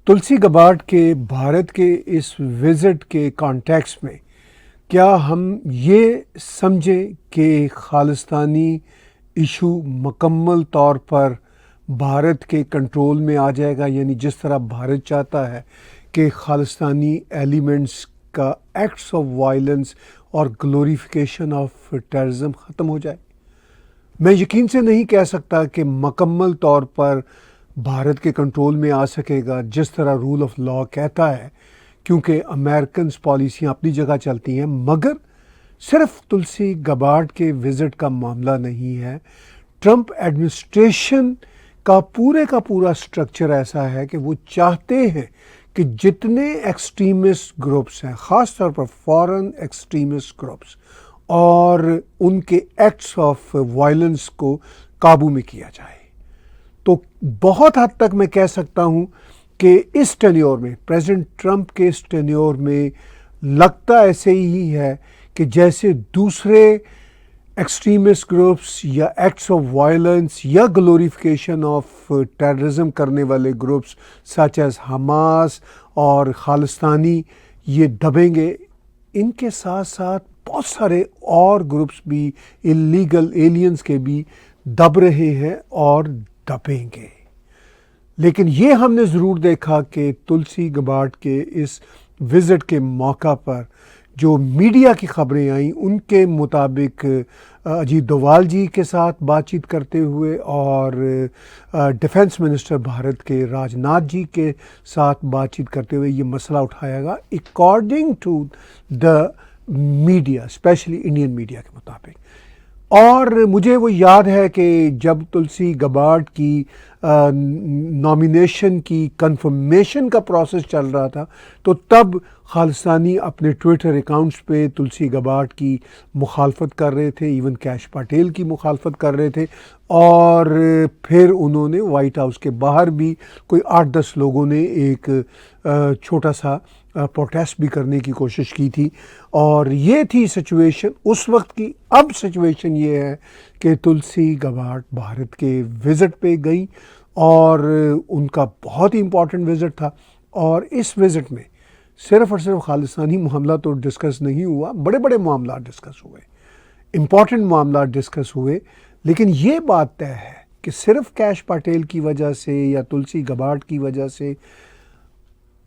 تلسی گباٹ کے بھارت کے اس وزٹ کے کانٹیکس میں کیا ہم یہ سمجھیں کہ خالصتانی ایشو مکمل طور پر بھارت کے کنٹرول میں آ جائے گا، یعنی جس طرح بھارت چاہتا ہے کہ خالصتانی ایلیمنٹس کا ایکٹس آف وائلنس اور گلوریفیکیشن آف ٹیررزم ختم ہو جائے؟ میں یقین سے نہیں کہہ سکتا کہ مکمل طور پر بھارت کے کنٹرول میں آ سکے گا جس طرح رول آف لا کہتا ہے، کیونکہ امریکنز پالیسیاں اپنی جگہ چلتی ہیں، مگر صرف تلسی گباٹ کے وزٹ کا معاملہ نہیں ہے۔ ٹرمپ ایڈمنسٹریشن کا پورا سٹرکچر ایسا ہے کہ وہ چاہتے ہیں کہ جتنے ایکسٹریمسٹ گروپس ہیں، خاص طور پر فارن ایکسٹریمسٹ گروپس اور ان کے ایکٹس آف وائلنس کو قابو میں کیا جائے۔ تو بہت حد تک میں کہہ سکتا ہوں کہ اس ٹینیور میں، پریزیڈنٹ ٹرمپ کے اس ٹینیور میں لگتا ایسے ہی ہے کہ جیسے دوسرے ایکسٹریمسٹ گروپس یا ایکٹس آف وائلنس یا گلوریفیکیشن آف ٹیررزم کرنے والے گروپس سچ ایز حماس اور خالصتانی یہ دبیں گے، ان کے ساتھ ساتھ بہت سارے اور گروپس بھی اللیگل ایلینز کے بھی دب رہے ہیں اور دبیں گے۔ لیکن یہ ہم نے ضرور دیکھا کہ تلسی گباٹ کے اس وزٹ کے موقع پر جو میڈیا کی خبریں آئیں ان کے مطابق اجیت دوال جی کے ساتھ بات چیت کرتے ہوئے اور ڈیفنس منسٹر بھارت کے راج ناتھ جی کے ساتھ بات چیت کرتے ہوئے یہ مسئلہ اٹھایا گا according to the media, especially Indian media کے مطابق۔ اور مجھے وہ یاد ہے کہ جب تلسی گباٹ کی نامینیشن کی کنفرمیشن کا پروسیس چل رہا تھا تو تب خالصتانی اپنے ٹویٹر اکاؤنٹس پہ تلسی گباٹ کی مخالفت کر رہے تھے، ایون کیش پٹیل کی مخالفت کر رہے تھے، اور پھر انہوں نے وائٹ ہاؤس کے باہر بھی کوئی 8-10 لوگوں نے ایک چھوٹا سا پروٹیسٹ بھی کرنے کی کوشش کی تھی، اور یہ تھی سچویشن اس وقت کی۔ اب سچویشن یہ ہے کہ تلسی گباٹ بھارت کے وزٹ پہ گئی اور ان کا بہت ہی امپورٹنٹ وزٹ تھا، اور اس وزٹ میں صرف اور صرف خالصتانی معاملہ تو ڈسکس نہیں ہوا، بڑے بڑے معاملات ڈسکس ہوئے، امپورٹنٹ معاملات ڈسکس ہوئے، لیکن یہ بات طے ہے کہ صرف کیش پٹیل کی وجہ سے یا تلسی گباٹ کی وجہ سے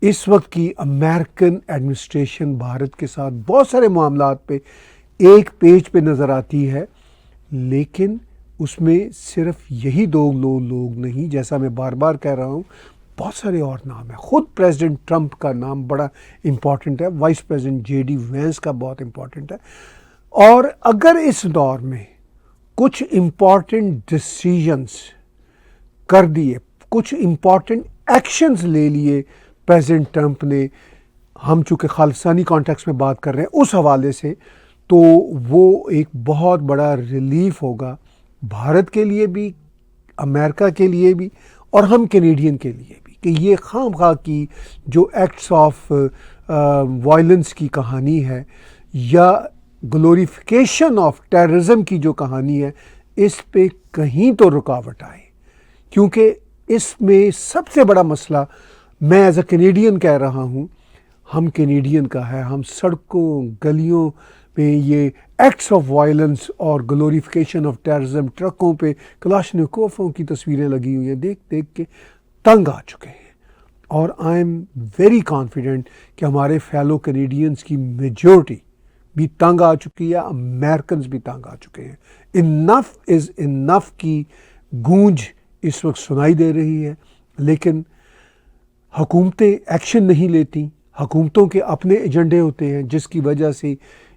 اس وقت کی امریکن ایڈمنسٹریشن بھارت کے ساتھ بہت سارے معاملات پہ ایک پیج پہ نظر آتی ہے، لیکن اس میں صرف یہی دو لوگ نہیں، جیسا میں بار بار کہہ رہا ہوں، بہت سارے اور نام ہیں۔ خود پریزیڈنٹ ٹرمپ کا نام بڑا امپورٹنٹ ہے، vice president J D Vance کا بہت امپورٹنٹ ہے، اور اگر اس دور میں کچھ امپورٹنٹ ڈیسیژنز کر دیے، کچھ امپورٹنٹ ایکشنز لے لیے پریزیڈنٹ ٹرمپ نے، ہم چونکہ خالصتانی کانٹیکس میں بات کر رہے ہیں اس حوالے سے، تو وہ ایک بہت بڑا ریلیف ہوگا بھارت کے لیے بھی، امریکہ کے لیے بھی، اور ہم کینیڈین کے لیے بھی، کہ یہ خام خواہ کی جو ایکٹس آف وائلنس کی کہانی ہے یا گلوریفیکیشن آف ٹیررزم کی جو کہانی ہے، اس پہ کہیں تو رکاوٹ آئے، کیونکہ اس میں سب سے بڑا مسئلہ، میں ایز اے کینیڈین کہہ رہا ہوں، ہم کینیڈین کا ہے، ہم سڑکوں گلیوں میں یہ ایکٹس آف وائلنس اور گلوریفیکیشن آف ٹیررزم، ٹرکوں پہ کلاشنکوفوں کی تصویریں لگی ہوئی ہیں، دیکھ دیکھ کے تنگ آ چکے ہیں، اور آئی ایم ویری کانفیڈنٹ کہ ہمارے فیلو کینیڈینز کی میجورٹی بھی تنگ آ چکی ہے، امریکنز بھی تنگ آ چکے ہیں۔ انف از انف کی گونج اس وقت سنائی دے رہی ہے، لیکن حکومتیں ایکشن نہیں لیتی، حکومتوں کے اپنے ایجنڈے ہوتے ہیں جس کی وجہ سے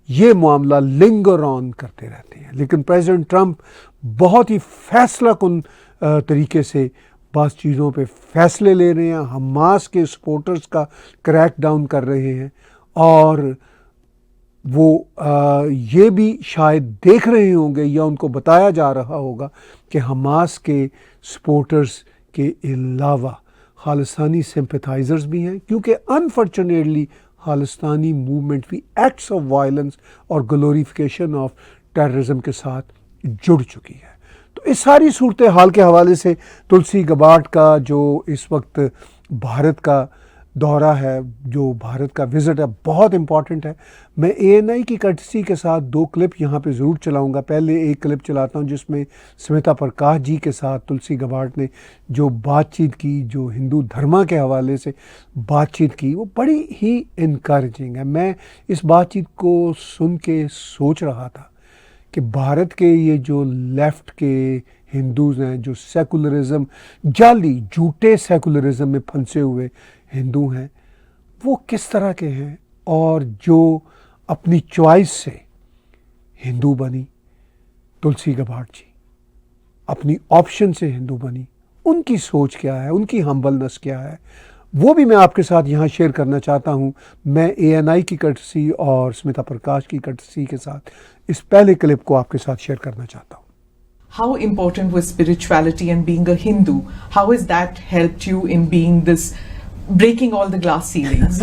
یہ معاملہ لنگر آن کرتے رہتے ہیں۔ لیکن پریزیڈنٹ ٹرمپ بہت ہی فیصلہ کن طریقے سے بعض چیزوں پہ فیصلے لے رہے ہیں، حماس کے سپورٹرز کا کریک ڈاؤن کر رہے ہیں، اور وہ یہ بھی شاید دیکھ رہے ہوں گے یا ان کو بتایا جا رہا ہوگا کہ حماس کے سپورٹرز کے علاوہ خالصتانی سمپیتھائزرز بھی ہیں، کیونکہ انفارچونیٹلی خالصتانی موومنٹ بھی ایکٹس آف وائلنس اور گلوریفیکیشن آف ٹیررزم کے ساتھ جڑ چکی ہے۔ تو اس ساری صورتحال کے حوالے سے تلسی گباٹ کا جو اس وقت بھارت کا دورہ ہے، جو بھارت کا وزٹ ہے، بہت امپورٹنٹ ہے۔ میں ANI کی کرٹسی کے ساتھ 2 کلپ یہاں پہ ضرور چلاؤں گا۔ پہلے ایک کلپ چلاتا ہوں جس میں سمیتا پرکاش جی کے ساتھ تلسی گباٹ نے جو بات چیت کی، جو ہندو دھرما کے حوالے سے بات چیت کی، وہ بڑی ہی انکریجنگ ہے۔ میں اس بات چیت کو سن کے سوچ رہا تھا کہ بھارت کے یہ جو لیفٹ کے ہندوز ہیں، جو سیکولرزم، جعلی جھوٹے سیکولرزم میں پھنسے ہوئے ہندو ہیں، وہ کس طرح کے ہیں، اور جو اپنی چوائس سے ہندو بنی تلسی گباٹ جی، اپنی آپشن سے ہندو بنی، ان کی سوچ کیا ہے، ان کی ہمبلنس کیا ہے، وہ بھی میں آپ کے ساتھ یہاں شیئر کرنا چاہتا ہوں۔ میں ANI کی کرٹسی اور سمیتا پرکاش کی کرٹسی کے ساتھ اس پہلے کلپ کو آپ کے ساتھ شیئر کرنا چاہتا ہوں۔ How important was spirituality and being a Hindu? How has that helped you in being this, breaking all the glass ceilings?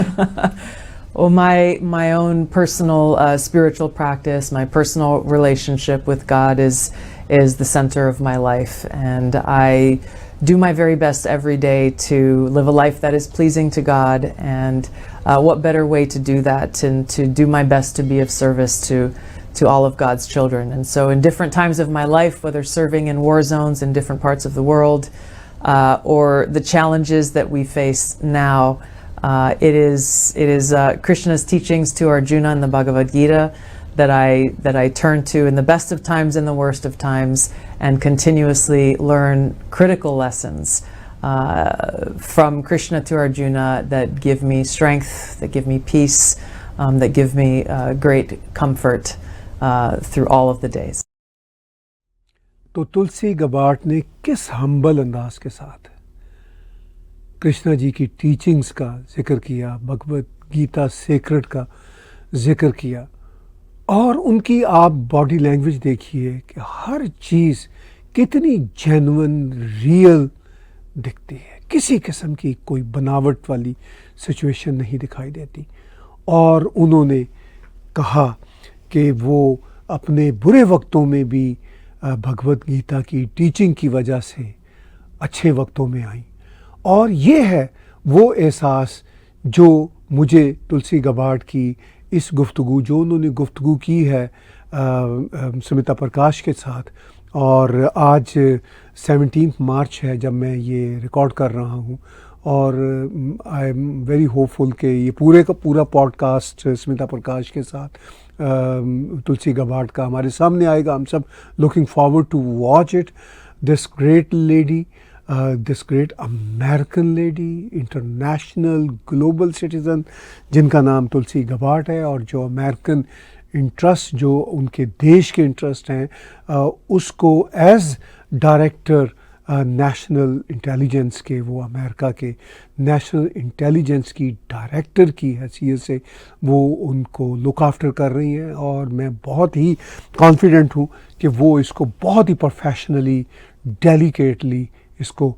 Well, my own personal spiritual practice, my personal relationship with God is the center of my life, and I do my very best every day to live a life that is pleasing to God, and what better way to do that than to do my best to be of service to all of God's children. And so in different times of my life, whether serving in war zones in different parts of the world, or the challenges that we face now, it is Krishna's teachings to Arjuna in the Bhagavad Gita that I turn to in the best of times and the worst of times, and continuously learn critical lessons from Krishna to Arjuna that give me strength, that give me peace, that give me great comfort through all of the days. تو تلسی گباٹ نے کس ہمبل انداز کے ساتھ کرشنا جی کی teachings کا ذکر کیا، بھگوت گیتا سیکرڈ کا ذکر کیا، اور ان کی آپ باڈی لینگویج دیکھیے کہ ہر چیز کتنی جینون، ریئل دکھتی ہے، کسی قسم کی کوئی بناوٹ والی سچویشن نہیں دکھائی دیتی۔ اور انہوں نے کہا کہ وہ اپنے برے وقتوں میں بھی بھگوت گیتا کی ٹیچنگ کی وجہ سے اچھے وقتوں میں آئیں، اور یہ ہے وہ احساس جو مجھے تلسی گباٹ کی اس گفتگو، جو انہوں نے گفتگو کی ہے سمیتا پرکاش کے ساتھ، اور آج 17 مارچ ہے جب میں یہ ریکارڈ کر رہا ہوں، اور آئی ایم ویری ہوپ فل کہ یہ پورے کا پورا پوڈ کاسٹ سمیتا پرکاش کے ساتھ تلسی گباٹ کا ہمارے سامنے آئے گا۔ ہم سب looking forward to watch it. This great lady, this great American lady, international global citizen, جن کا نام تلسی گباٹ ہے، اور جو امیرکن انٹرسٹ، جو ان کے دیش کے انٹرسٹ ہیں، اس کو ایز ڈائریکٹر نیشنل انٹیلیجنس کے، وہ امریکہ کے نیشنل انٹیلیجنس کی ڈائریکٹر کی حیثیت سے وہ ان کو لک آفٹر کر رہی ہیں، اور میں بہت ہی کانفیڈنٹ ہوں کہ وہ اس کو بہت ہی پروفیشنلی، ڈیلیکیٹلی اس کو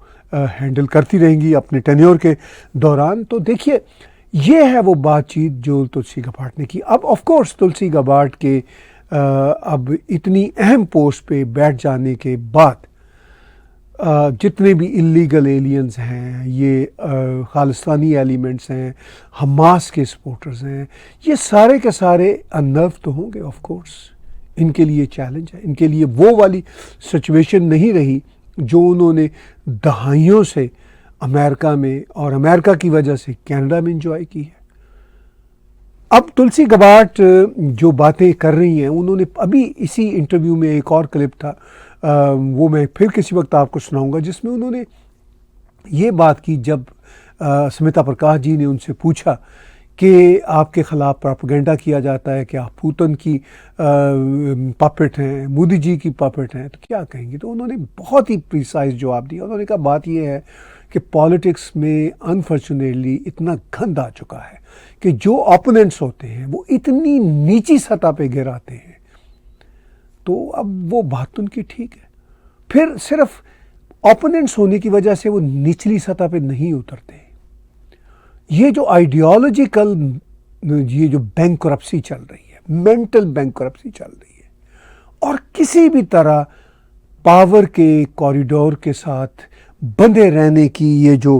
ہینڈل کرتی رہیں گی اپنے ٹینیور کے دوران۔ تو دیکھیے، یہ ہے وہ بات چیت جو تلسی گباٹ نے کی۔ اب آف کورس تلسی گباٹ کے اب اتنی اہم پوسٹ پہ بیٹھ جانے کے بعد جتنے بھی اللیگل ایلینز ہیں، یہ خالستانی ایلیمنٹس ہیں، حماس کے سپورٹرز ہیں، یہ سارے کے سارے اننرو تو ہوں گے۔ آف کورس ان کے لیے چیلنج ہے، ان کے لیے وہ والی سچویشن نہیں رہی جو انہوں نے دہائیوں سے امریکہ میں، اور امریکہ کی وجہ سے کینیڈا میں انجوائے کی ہے۔ اب تلسی گباٹ جو باتیں کر رہی ہیں، انہوں نے ابھی اسی انٹرویو میں ایک اور کلپ تھا، وہ میں پھر کسی وقت آپ کو سناؤں گا، جس میں انہوں نے یہ بات کی جب سمیتا پرکاش جی نے ان سے پوچھا کہ آپ کے خلاف پروپیگنڈا کیا جاتا ہے کہ آپ پوتن کی پاپٹ ہیں، مودی جی کی پاپٹ ہیں، تو کیا کہیں گے؟ تو انہوں نے بہت ہی پریسائز جواب دیا۔ انہوں نے کہا بات یہ ہے کہ پالیٹکس میں انفارچونیٹلی اتنا گند آ چکا ہے کہ جو اوپوننٹس ہوتے ہیں وہ اتنی نیچی سطح پہ گر آتے ہیں، تو اب وہ بات ان کی ٹھیک ہے، پھر صرف اوپوننٹس ہونے کی وجہ سے وہ نچلی سطح پہ نہیں اترتے۔ یہ جو آئیڈیالوجیکل، یہ جو بینک کرپسی چل رہی ہے، مینٹل بینک کرپسی چل رہی ہے، اور کسی بھی طرح پاور کے کوریڈور کے ساتھ بندھے رہنے کی یہ جو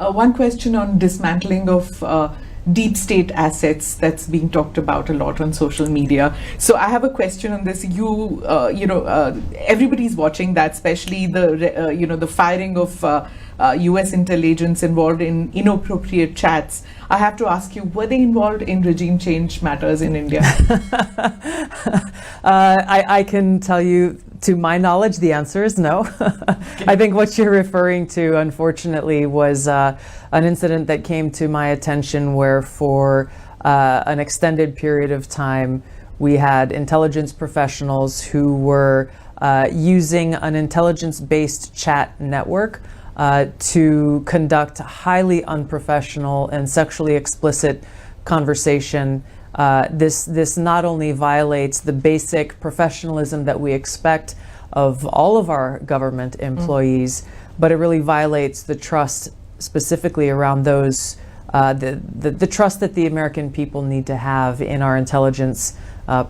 One question on dismantling of deep state assets that's being talked about a lot on social media. So I have a question on this. Everybody's watching that, especially the firing of US intelligence involved in inappropriate chats. I have to ask you, were they involved in regime change matters in India? I can tell you, to my knowledge, the answer is no. I think what you're referring to, unfortunately, was an incident that came to my attention where for an extended period of time we had intelligence professionals who were using an intelligence-based chat network to conduct highly unprofessional and sexually explicit conversation. This not only violates the basic professionalism that we expect of all of our government employees, but it really violates the trust specifically around those, the trust that the American people need to have in our intelligence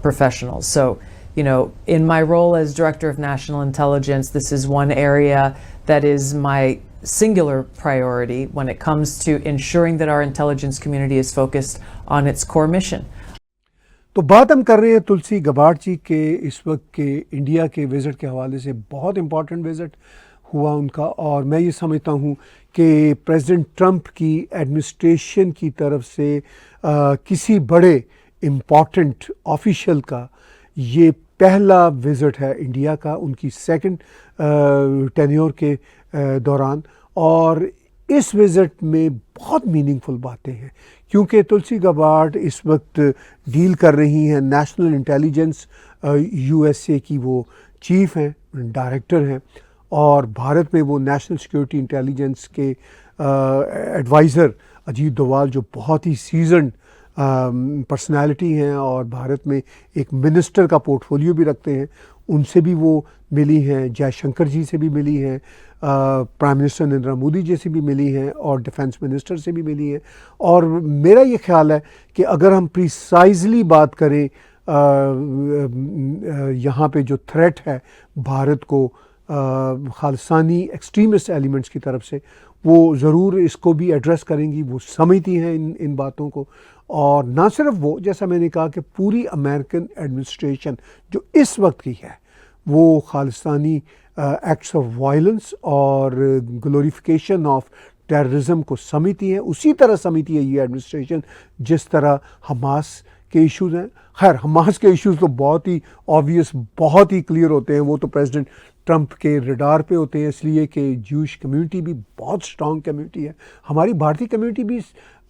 professionals. So, in my role as Director of National Intelligence, this is one area that is my singular priority when it comes to ensuring that our intelligence community is focused on its core mission. تو بات ہم کر رہے ہیں تلسی گباٹ جی کے اس وقت کے India کے وزٹ کے حوالے سے. بہت امپورٹنٹ وزٹ ہوا ان کا, اور میں یہ سمجھتا ہوں کہ پریزیڈنٹ ٹرمپ کی ایڈمنسٹریشن کی طرف سے کسی بڑے امپورٹنٹ آفیشل کا یہ پہلا وزٹ ہے انڈیا کا, ان کی سیکنڈ ٹینیور کے دوران. اور اس وزٹ میں بہت میننگ فل باتیں ہیں, کیونکہ تلسی گباٹ اس وقت ڈیل کر رہی ہیں national intelligence U S A کی, وہ چیف ہیں, ڈائریکٹر ہیں, اور بھارت میں وہ نیشنل سیکورٹی انٹیلیجنس کے ایڈوائزر اجیت دوال, جو بہت ہی سیزنڈ پرسنالٹی ہیں اور بھارت میں ایک منسٹر کا پورٹ فولیو بھی رکھتے ہیں, ان سے بھی وہ ملی ہیں. جے شنکر جی سے بھی ملی ہیں, پرائم منسٹر نریندر مودی جی سے بھی ملی ہیں, اور ڈیفنس منسٹر سے بھی ملی ہیں. اور میرا یہ خیال ہے کہ اگر ہم پریسائزلی بات کریں یہاں پہ جو تھریٹ ہے بھارت کو خالصانی ایکسٹریمسٹ ایلیمنٹس کی طرف سے, وہ ضرور اس کو بھی ایڈریس کریں گی. وہ سمجھتی ہیں ان باتوں کو, اور نہ صرف وہ, جیسا میں نے کہا کہ پوری امریکن ایڈمنسٹریشن جو اس وقت کی ہے وہ خالصانی ایکٹس آف وائلنس اور گلوریفیکیشن آف ٹیررزم کو سمجھتی ہے. اسی طرح سمجھتی ہے یہ ایڈمنسٹریشن جس طرح حماس کے ایشوز ہیں. خیر, حماس کے ایشوز تو بہت ہی آبویس, بہت ہی کلیئر ہوتے ہیں, وہ تو پریزیڈنٹ ٹرمپ کے ریڈار پہ ہوتے ہیں, اس لیے کہ جوش کمیونٹی بھی بہت اسٹرانگ کمیونٹی ہے. ہماری بھارتی کمیونٹی بھی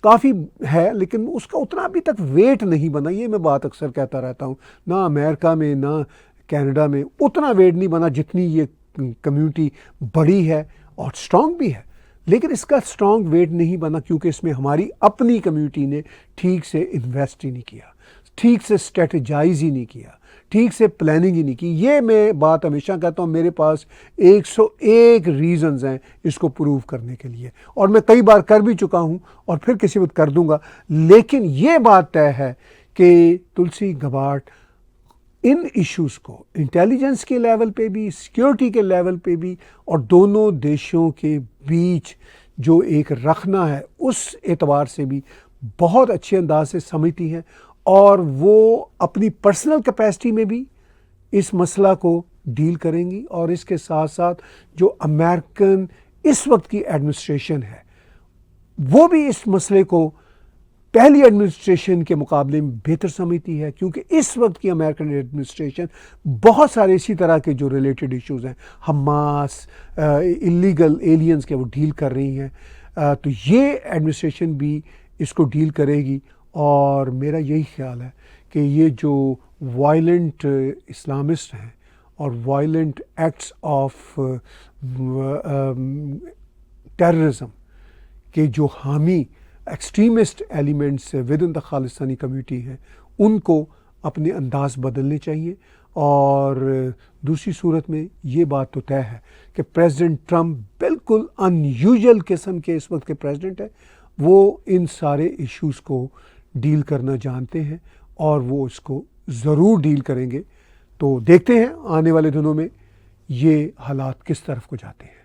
کافی ہے, لیکن اس کا اتنا ابھی تک ویٹ نہیں بنا. یہ میں بات اکثر کہتا رہتا ہوں, نہ امریکہ میں نہ کینیڈا میں اتنا ویٹ نہیں بنا جتنی یہ کمیونٹی بڑی ہے اور اسٹرانگ بھی ہے. لیکن اس کا اسٹرانگ ویٹ نہیں بنا کیونکہ اس میں ہماری اپنی کمیونٹی نے ٹھیک سے انویسٹ ہی نہیں کیا, ٹھیک سے اسٹریٹجائز ہی نہیں کیا, ٹھیک سے پلاننگ ہی نہیں کی. یہ میں بات ہمیشہ کہتا ہوں, میرے پاس 101 ریزنز ہیں اس کو پروو کرنے کے لیے, اور میں کئی بار کر بھی چکا ہوں اور پھر کسی وقت کر دوں گا. لیکن یہ بات طے ہے کہ تلسی گباٹ ان ایشوز کو انٹیلیجنس کے لیول پہ بھی, سیکیورٹی کے لیول پہ بھی, اور دونوں دیشوں کے بیچ جو ایک رکھنا ہے اس اعتبار سے بھی بہت اچھے انداز سے سمجھتی ہیں. اور وہ اپنی پرسنل کیپیسٹی میں بھی اس مسئلہ کو ڈیل کریں گی, اور اس کے ساتھ ساتھ جو امریکن اس وقت کی ایڈمنسٹریشن ہے وہ بھی اس مسئلے کو پہلی ایڈمنسٹریشن کے مقابلے میں بہتر سمجھتی ہے, کیونکہ اس وقت کی امریکن ایڈمنسٹریشن بہت سارے اسی طرح کے جو ریلیٹڈ ایشوز ہیں, حماس, اللیگل ایلینز کے, وہ ڈیل کر رہی ہیں. تو یہ ایڈمنسٹریشن بھی اس کو ڈیل کرے گی. اور میرا یہی خیال ہے کہ یہ جو وائلنٹ اسلامسٹ ہیں اور وائلنٹ ایکٹس آف ٹیررزم کے جو حامی extremist elements with in the خالصانی کمیونٹی ہیں, ان کو اپنے انداز بدلنے چاہیے. اور دوسری صورت میں یہ بات تو طے ہے کہ پریزیڈنٹ ٹرمپ بالکل ان یوزول قسم کے اس وقت کے پریزیڈنٹ ہیں. وہ ان سارے ایشوز کو ڈیل کرنا جانتے ہیں اور وہ اس کو ضرور ڈیل کریں گے. تو دیکھتے ہیں آنے والے دنوں میں یہ حالات کس طرف کو جاتے ہیں.